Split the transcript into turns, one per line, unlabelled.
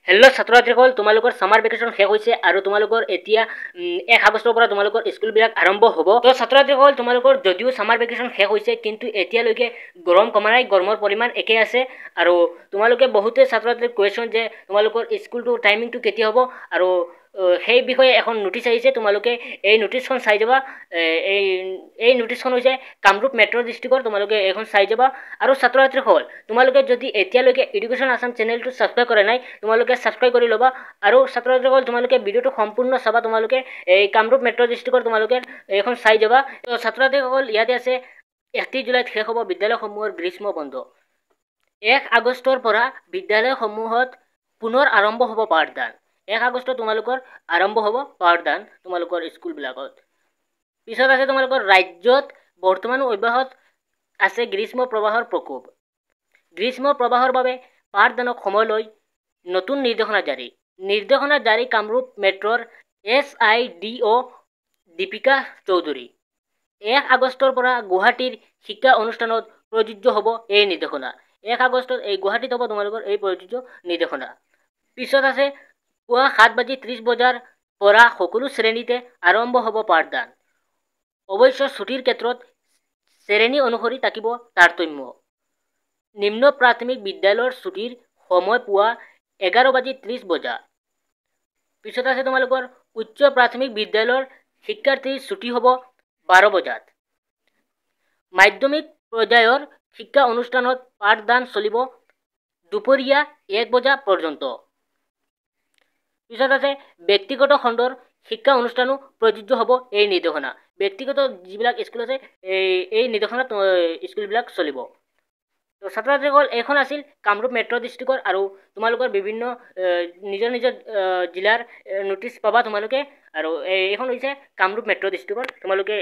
Hello' ছাত্ৰ-ছাত্ৰীসকল, তোমালোকৰ summer vacation শেষ হৈছে আৰু তোমালোকৰ এতিয়া 1 আগষ্টৰ পৰা তোমালোকৰ স্কুলবিলাক আৰম্ভ হ'ব। তো ছাত্ৰ-ছাত্ৰীসকল, তোমালোকৰ যদিও সামাৰ ভেকেশ্যন শেষ হৈছে কিন্তু এতিয়ালৈকে গৰম কমা নাই, গৰমৰ পৰিমাণ একে আছে। আৰু তোমালোকে বহুতে ছাত্ৰ-ছাত্ৰীক কুৱেশ্যন যে তোমালোকৰ স্কুলটো টাইমিংটো কেতিয়া হ'ব আৰু সেই বিষয়ে এখন নোটিছ আহিছে। তোমালোকে এই নোটিছখন চাই যাবা। এই নোটিছখন হৈছে কামৰূপ মেট্ৰ' ডিষ্ট্ৰিক্টৰ। তোমালোকে এইখন চাই যাবা। আৰু ছাত্ৰ-ছাত্ৰীসকল, তোমালোকে যদি এতিয়ালৈকে এডুকেশ্যন আছাম চেনেলটো ছাবস্ক্ৰাইব কৰা নাই, তোমালোকে ছাবস্ক্ৰাইব কৰি ল'বা। আৰু ছাত্ৰ-ছাত্ৰীসকল, তোমালোকে ভিডিঅ'টো সম্পূৰ্ণ চাবা। তোমালোকে এই কামৰূপ মেট্ৰ' ডিষ্ট্ৰিক্টৰ তোমালোকে এইখন চাই যাবা। তো ছাত্ৰ-ছাত্ৰীসকল, ইয়াতে আছে 31 জুলাইত শেষ হ'ব বিদ্যালয়সমূহৰ গ্ৰীষ্ম বন্ধ। 1 আগষ্টৰ পৰা বিদ্যালয়সমূহত পুনৰ আৰম্ভ হ'ব পাঠদান। 1 আগষ্ট তোমালোকৰ আৰম্ভ হ'ব পাঠদান তোমালোকৰ স্কুলবিলাকত। পিছত আছে তোমালোকৰ ৰাজ্যত বৰ্তমানো অব্যাহত আছে গ্ৰীষ্ম প্ৰবাহৰ প্ৰকোপ। গ্ৰীষ্ম প্ৰবাহৰ বাবে পাঠদানক সময় লৈ নতুন নিৰ্দেশনা জাৰি কামৰূপ মেট্ৰৰ SIDO দীপিকা চৌধুৰী। 1 আগষ্টৰ পৰা গুৱাহাটীৰ শিক্ষা অনুষ্ঠানত প্ৰযোজ্য হ'ব এই নিৰ্দেশনা। 1 আগষ্টত এই গুৱাহাটীত হ'ব তোমালোকৰ এই প্ৰযোজ্য নিৰ্দেশনা। পিছত আছে পুৱা 7:30 বজাৰ পৰা সকলো শ্ৰেণীতে আৰম্ভ হ'ব পাঠদান। অৱশ্য ছুটিৰ ক্ষেত্ৰত শ্ৰেণী অনুসৰি থাকিব তাৰতম্য। নিম্ন প্ৰাথমিক বিদ্যালয়ৰ ছুটিৰ সময় পুৱা 11:30 বজা। পিছত আছে তোমালোকৰ উচ্চ প্ৰাথমিক বিদ্যালয়ৰ শিক্ষাৰ্থীৰ ছুটি হ'ব 12 বজাত। মাধ্যমিক পৰ্যায়ৰ শিক্ষা অনুষ্ঠানত পাঠদান চলিব দুপৰীয়া 1 বজা পৰ্যন্ত। পিছত আছে ব্যক্তিগত খণ্ডৰ শিক্ষা অনুষ্ঠানো প্ৰযোজ্য হ'ব এই নিৰ্দেশনা। ব্যক্তিগত যিবিলাক স্কুল আছে এই নিৰ্দেশনাত স্কুলবিলাক চলিব। তো ছাত্ৰ-ছাত্ৰীসকল, এইখন আছিল কামৰূপ মেট্ৰ' ডিষ্ট্ৰিক্টৰ আৰু তোমালোকৰ বিভিন্ন নিজৰ জিলাৰ নোটিছ পাবা তোমালোকে। আৰু এইখন হৈছে কামৰূপ মেট্ৰ' ডিষ্ট্ৰিক্টৰ। তোমালোকে